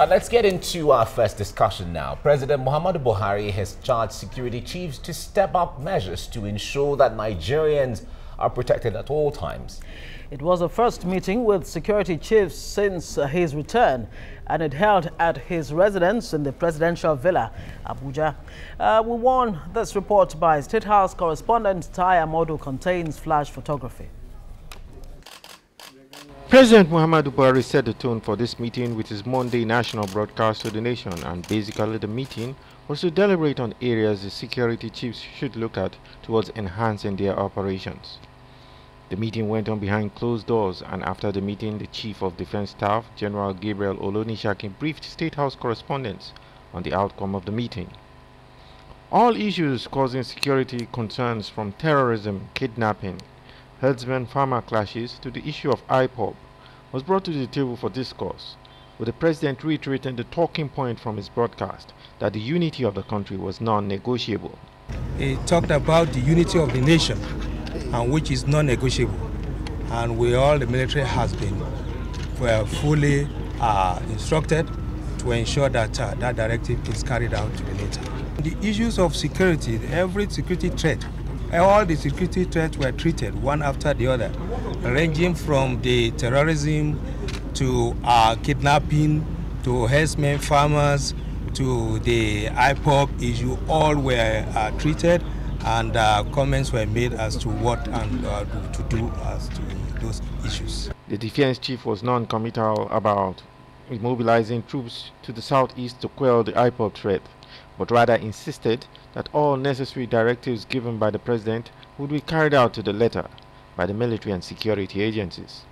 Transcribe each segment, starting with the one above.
Right, let's get into our first discussion now. President Muhammadu Buhari has charged security chiefs to step up measures to ensure that Nigerians are protected at all times. It was the first meeting with security chiefs since his return, and it held at his residence in the presidential villa, Abuja. We won this report by State House correspondent Tai Amodu contains flash photography. President Muhammadu Buhari set the tone for this meeting with his Monday national broadcast to the nation, and basically the meeting was to deliberate on areas the security chiefs should look at towards enhancing their operations. The meeting went on behind closed doors, and after the meeting, the Chief of Defense Staff, General Gabriel Olonishakin, briefed State House correspondents on the outcome of the meeting. All issues causing security concerns, from terrorism, kidnapping, herdsman-farmer clashes to the issue of IPOB, was brought to the table for discourse, with the President reiterating the talking point from his broadcast that the unity of the country was non-negotiable. He talked about the unity of the nation, and which is non-negotiable, and the military has been fully instructed to ensure that that directive is carried out to the letter. The issues of security, every security threat, all the security threats were treated one after the other, ranging from the terrorism to kidnapping to herdsmen, farmers, to the IPOB issue. All were treated, and comments were made as to what to do as to those issues. The defense chief was non-committal about mobilizing troops to the southeast to quell the IPOB threat, but rather insisted that all necessary directives given by the president would be carried out to the letter by the military and security agencies.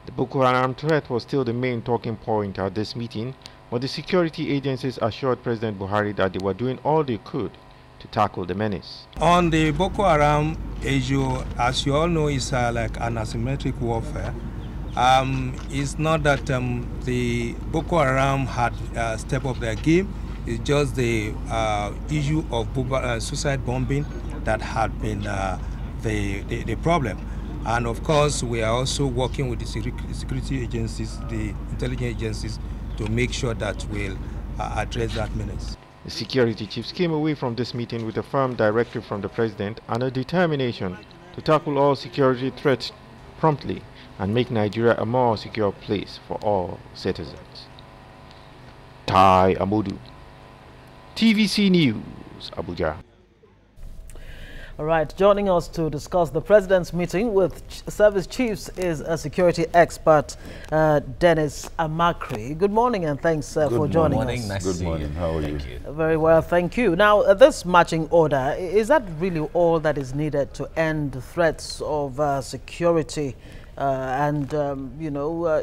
The Boko Haram threat was still the main talking point at this meeting, but the security agencies assured President Buhari that they were doing all they could to tackle the menace. On the Boko Haram issue, as you all know, it's like an asymmetric warfare. It's not that the Boko Haram had stepped up their game. It's just the issue of suicide bombing that had been the problem. And of course, we are also working with the security agencies, the intelligence agencies, to make sure that we'll address that menace. The security chiefs came away from this meeting with a firm directive from the president and a determination to tackle all security threats promptly and make Nigeria a more secure place for all citizens. Tai Amodu, TVC News, Abuja. All right, joining us to discuss the president's meeting with service chiefs is a security expert, Dennis Amakri. Good morning, and thanks for joining us. Nice Good morning. How are you? Very well, thank you. Now, this marching order, is that really all that is needed to end threats of security and,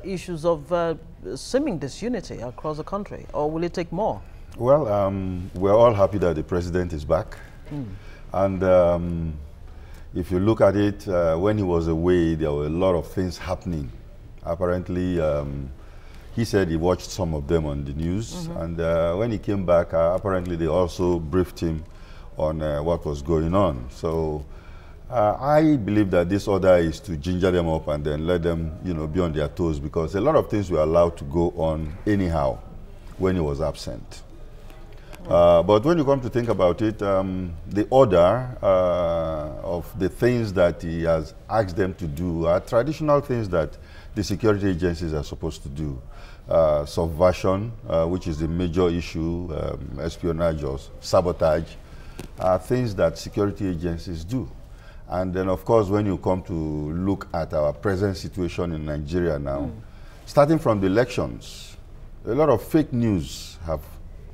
issues of seeming disunity across the country, or will it take more? Well, we're all happy that the president is back. And if you look at it, when he was away, there were a lot of things happening. Apparently, he said he watched some of them on the news. And when he came back, apparently they also briefed him on what was going on. So I believe that this order is to ginger them up and then let them, be on their toes, because a lot of things were allowed to go on anyhow when he was absent. But when you come to think about it, the order of the things that he has asked them to do are traditional things that the security agencies are supposed to do. Subversion, which is the major issue, espionage or sabotage, are things that security agencies do. And then, of course, when you come to look at our present situation in Nigeria now, starting from the elections, a lot of fake news have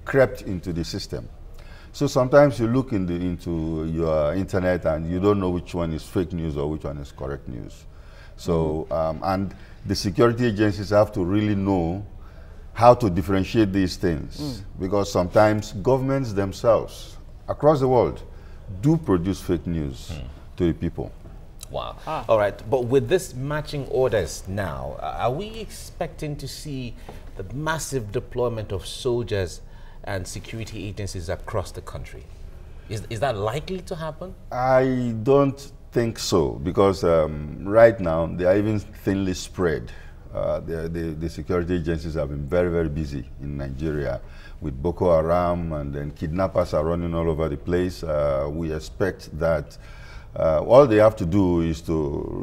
crept into the system. So sometimes you look into your internet and you don't know which one is fake news or which one is correct news. So, and the security agencies have to really know how to differentiate these things, because sometimes governments themselves across the world do produce fake news to the people. Wow. All right. But with this matching orders now, are we expecting to see the massive deployment of soldiers and security agencies across the country? Is that likely to happen? I don't think so, because right now they are even thinly spread the security agencies have been very, very busy in Nigeria with Boko Haram, and then kidnappers are running all over the place. We expect that all they have to do is to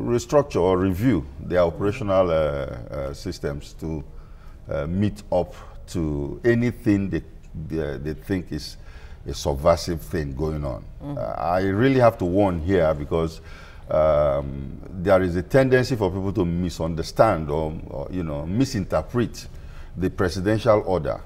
restructure or review their operational systems to meet up to anything they think is a subversive thing going on. I really have to warn here, because there is a tendency for people to misunderstand or misinterpret the presidential order,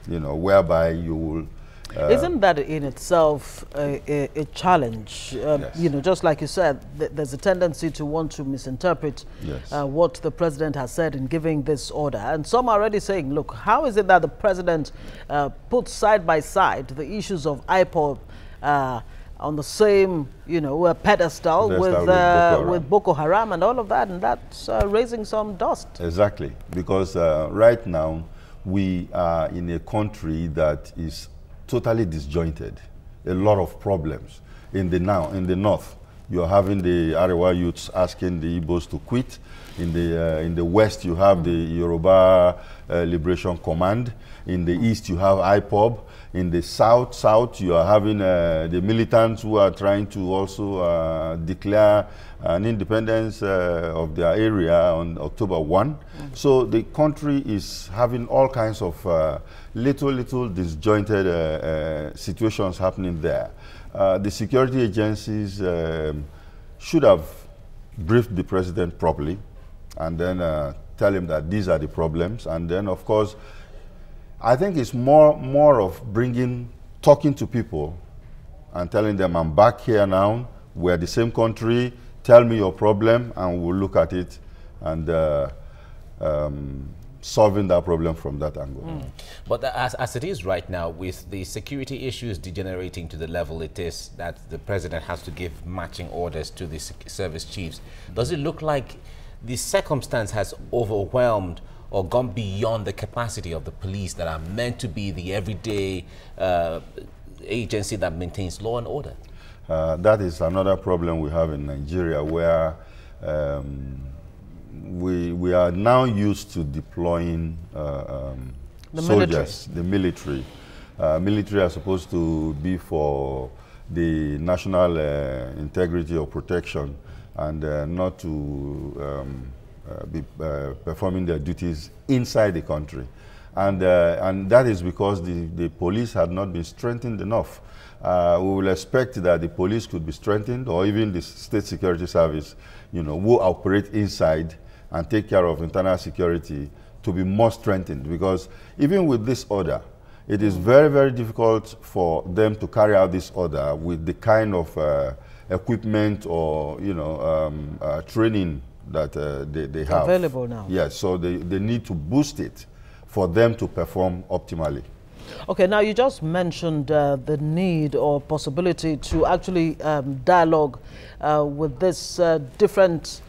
whereby you will... Isn't that in itself a challenge? Yes. Just like you said, there's a tendency to want to misinterpret what the president has said in giving this order. And some are already saying, look, how is it that the president puts side by side the issues of IPOB on the same, pedestal with Boko Haram and all of that, and that's raising some dust. Exactly, because right now we are in a country that is totally disjointed. A lot of problems. In the north, you're having the Arewa youths asking the Igbos to quit. In the west, you have the Yoruba Liberation Command. In the east, you have IPOB. In the south, you are having the militants who are trying to also declare an independence of their area on October 1. So the country is having all kinds of little disjointed situations happening there. The security agencies should have briefed the president properly, and then tell him that these are the problems. And then, of course, I think it's more of talking to people and telling them, I'm back here now, we're the same country, tell me your problem, and we'll look at it and solving that problem from that angle. But as it is right now, with the security issues degenerating to the level it is, that the president has to give matching orders to the service chiefs, does it look like the circumstance has overwhelmed or gone beyond the capacity of the police that are meant to be the everyday agency that maintains law and order? That is another problem we have in Nigeria, where we are now used to deploying soldiers, the military. Military are supposed to be for the national integrity or protection, and not to be performing their duties inside the country. And that is because the police had not been strengthened enough. We will expect that the police could be strengthened, or even the state security service, will operate inside and take care of internal security, to be more strengthened. Because even with this order, it is very, very difficult for them to carry out this order with the kind of equipment or training that they have available now. Yes, so they need to boost it for them to perform optimally. Okay, now you just mentioned the need or possibility to actually dialogue with this different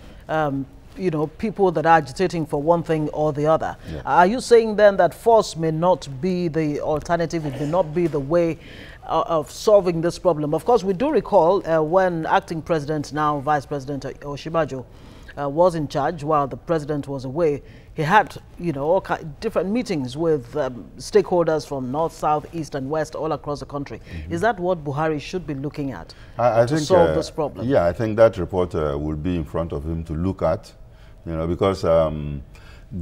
people that are agitating for one thing or the other. Yes. Are you saying then that force may not be the alternative, it may not be the way of solving this problem? Of course, we do recall when acting president, now Vice President Oshibajo, was in charge while the president was away, he had, all different meetings with stakeholders from north, south, east, and west all across the country. Is that what Buhari should be looking at to solve this problem? Yeah, I think that report will be in front of him to look at, because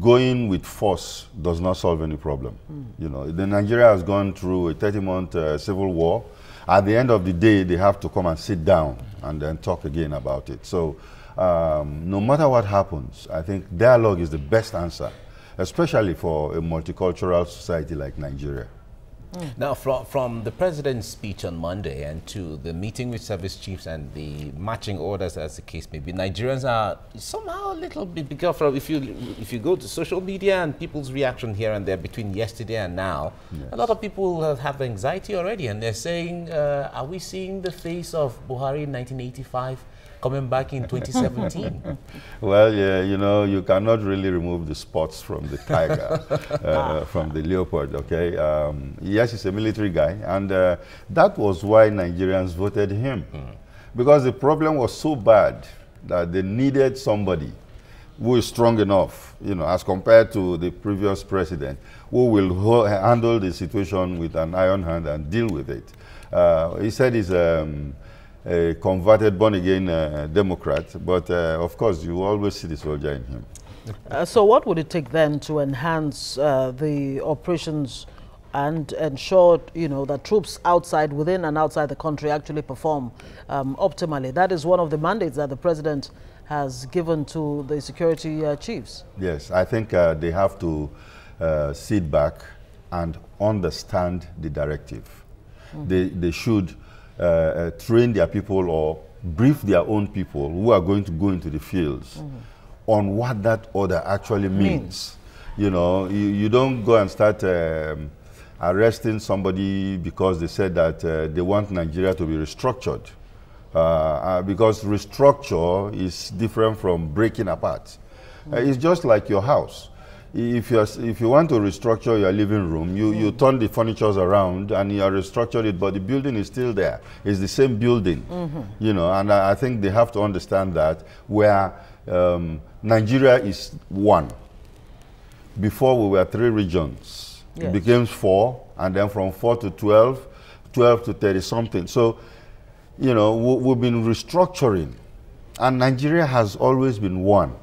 going with force does not solve any problem. Nigeria has gone through a 30-month civil war. At the end of the day, they have to come and sit down and then talk again about it. So no matter what happens, I think dialogue is the best answer, especially for a multicultural society like Nigeria. Now, from the president's speech on Monday and to the meeting with service chiefs and the matching orders, as the case may be, Nigerians are somehow a little bit bigger. If you go to social media and people's reaction here and there between yesterday and now, yes, a lot of people have anxiety already, and they're saying, are we seeing the face of Buhari in 1985 coming back in 2017? Well, yeah, you cannot really remove the spots from the tiger, from the leopard, okay? Yes, he's a military guy, and that was why Nigerians voted him. Because the problem was so bad that they needed somebody who is strong enough, as compared to the previous president, who will handle the situation with an iron hand and deal with it. He said he's a converted, born-again Democrat, but of course, you always see the soldier in him. So what would it take then to enhance the operations and ensure, that troops within and outside the country actually perform optimally? That is one of the mandates that the president has given to the security chiefs. Yes, I think they have to sit back and understand the directive. They should train their people or brief their own people who are going to go into the fields on what that order actually means. You don't go and start arresting somebody because they said that they want Nigeria to be restructured. Because restructure is different from breaking apart. It's just like your house. If you want to restructure your living room, you turn the furniture around and you restructure it, but the building is still there. It's the same building, and I think they have to understand that where Nigeria is one. Before we were 3 regions. Yes. It became 4, and then from 4 to 12, 12 to 30 something. So, we've been restructuring, and Nigeria has always been one.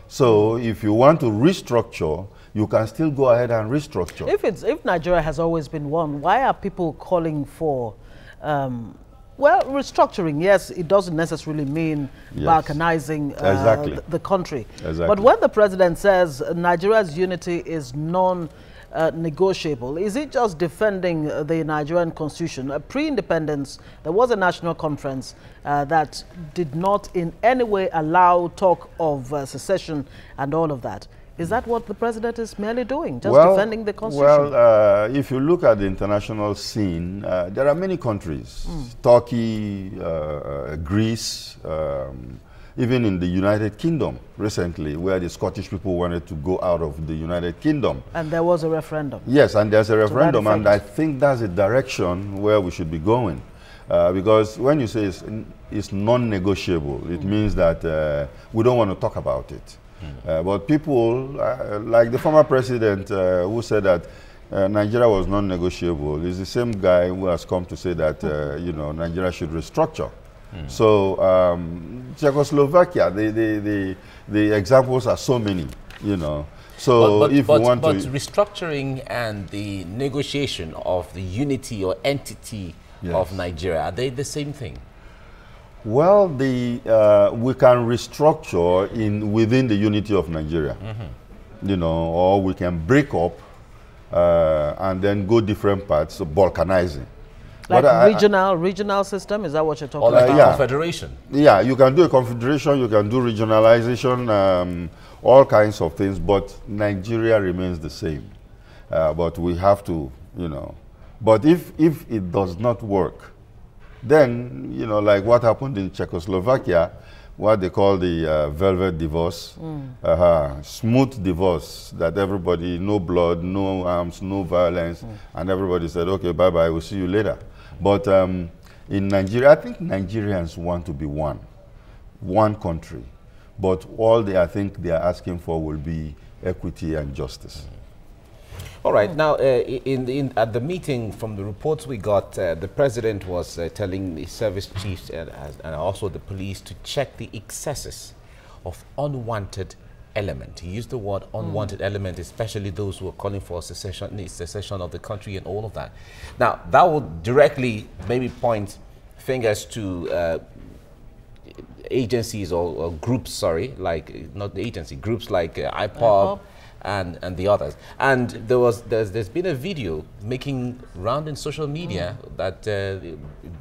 So if you want to restructure, you can still go ahead and restructure. If Nigeria has always been one, why are people calling for, restructuring? Yes, it doesn't necessarily mean balkanizing the country. Exactly. But when the president says Nigeria's unity is non-negotiable, is it just defending the Nigerian constitution? Pre-independence, there was a national conference that did not in any way allow talk of secession and all of that. Is that what the president is merely doing, just defending the constitution? Well, if you look at the international scene, there are many countries, Turkey, Greece, even in the United Kingdom recently, where the Scottish people wanted to go out of the United Kingdom. And there was a referendum. Yes, and there's a referendum, and I think that's a direction where we should be going. Because when you say it's non-negotiable, it means that we don't want to talk about it. But people, like the former president who said that Nigeria was non-negotiable, is the same guy who has come to say that, Nigeria should restructure. So Czechoslovakia, the examples are so many, So but if we want to restructuring and the negotiation of the unity or entity of Nigeria, are they the same thing? Well, we can restructure within the unity of Nigeria, or we can break up and then go different paths, so balkanizing. Like regional system, is that what you're talking about? Or like a confederation? Yeah, you can do a confederation, you can do regionalization, all kinds of things, but Nigeria remains the same. But we have to, But if it does not work, then, like what happened in Czechoslovakia, what they call the velvet divorce, smooth divorce, that everybody, no blood, no arms, no violence, and everybody said, okay, bye-bye, we'll see you later. But in Nigeria, I think Nigerians want to be one country. But all I think they are asking for will be equity and justice. All right. Now, at the meeting, from the reports we got, the president was telling the service chiefs and also the police to check the excesses of unwanted element. He used the word unwanted element, especially those who are calling for secession of the country and all of that. Now, that would directly maybe point fingers to agencies or groups, like, not the agency, groups like IPOB and the others. And there's been a video making round in social media that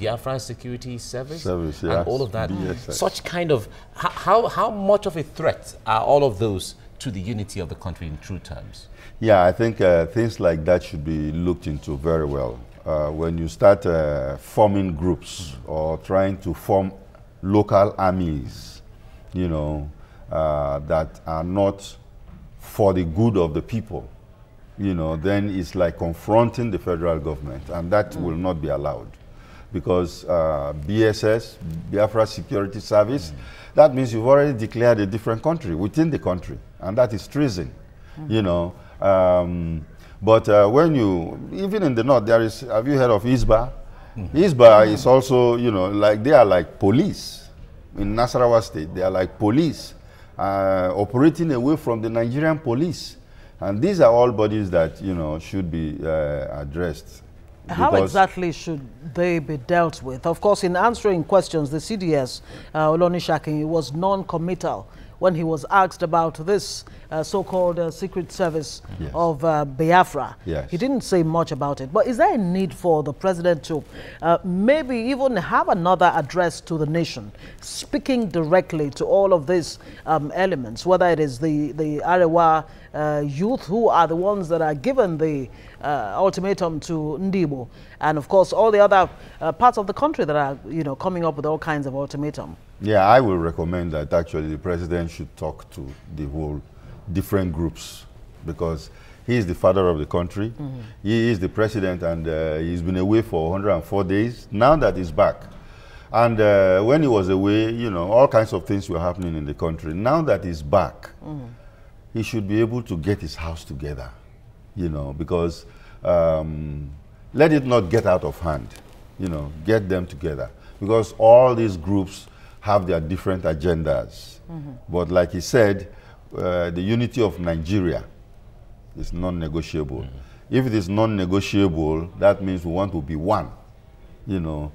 Biafra Security Service and all of that. Such kind of, how much of a threat are all of those to the unity of the country in true terms? Yeah, I think things like that should be looked into very well. When you start forming groups or trying to form local armies, that are not for the good of the people, then it's like confronting the federal government, and that will not be allowed. because BSS, Biafra Security Service, that means you've already declared a different country within the country, and that is treason, you know. But when you, even in the north, there is, have you heard of ISBA? ISBA is also, you know, like they are like police. In Nasarawa State, they are like police, operating away from the Nigerian police. And these are all bodies that, you know, should be addressed. How exactly should they be dealt with? Of course, in answering questions, the CDS, Olonishakin, was non-committal when he was asked about this so-called Secret Service of Biafra. He didn't say much about it. But is there a need for the president to maybe even have another address to the nation, speaking directly to all of these elements, whether it is the Arewa youth who are the ones that are given the ultimatum to Ndibo, and of course all the other parts of the country that are, you know, coming up with all kinds of ultimatum? Yeah, I will recommend that actually the president should talk to the whole different groups, because he is the father of the country. He is the president, and he's been away for 104 days. Now that he's back, and when he was away, you know, all kinds of things were happening in the country. Now that he's back, he should be able to get his house together, you know, because let it not get out of hand, you know, get them together, because all these groups have their different agendas. But like he said, the unity of Nigeria is non-negotiable. If it is non-negotiable, that means we want to be one. You know,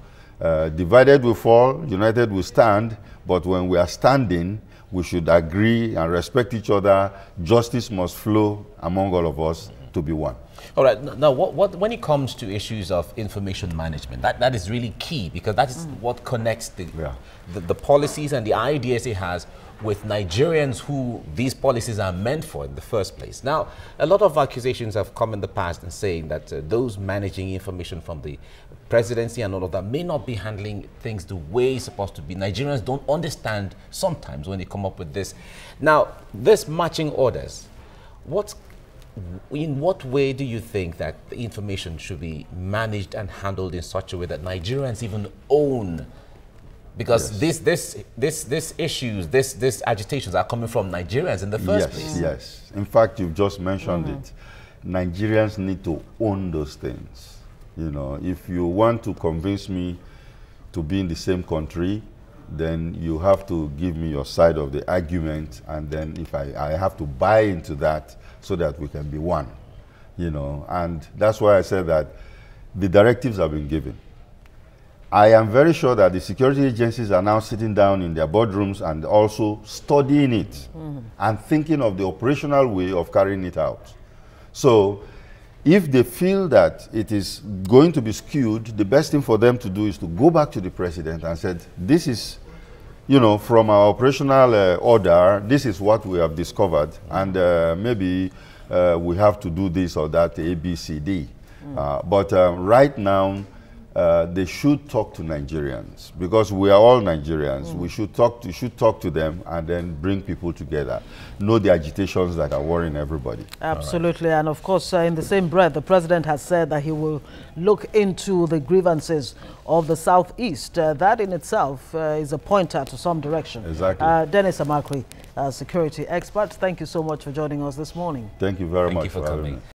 divided we fall, united we stand, but when we are standing, we should agree and respect each other. Justice must flow among all of us to be one. All right. Now, when it comes to issues of information management, that is really key, because that is what connects the policies and the ideas it has with Nigerians who these policies are meant for in the first place. Now, a lot of accusations have come in the past and saying that those managing information from the presidency and all of that may not be handling things the way it's supposed to be. Nigerians don't understand sometimes when they come up with this. Now, this marching orders, in what way do you think that the information should be managed and handled in such a way that Nigerians even own? Because these issues, these agitations are coming from Nigerians in the first place. Yes. In fact, you've just mentioned it. Nigerians need to own those things. You know, if you want to convince me to be in the same country, then you have to give me your side of the argument, and then if I have to buy into that so that we can be one, you know. And that's why I said that the directives have been given. I am very sure that the security agencies are now sitting down in their boardrooms and also studying it and thinking of the operational way of carrying it out. So if they feel that it is going to be skewed, the best thing for them to do is to go back to the president and said, this is, you know, from our operational order, this is what we have discovered, and maybe we have to do this or that, A, B, C, D. But right now, they should talk to Nigerians, because we are all Nigerians. We should talk to them and then bring people together. Know the agitations that are worrying everybody. Absolutely. And of course, in the same breath, the president has said that he will look into the grievances of the Southeast. That in itself is a pointer to some direction. Exactly. Dennis Amakri, security expert, thank you so much for joining us this morning. Thank you very much for coming.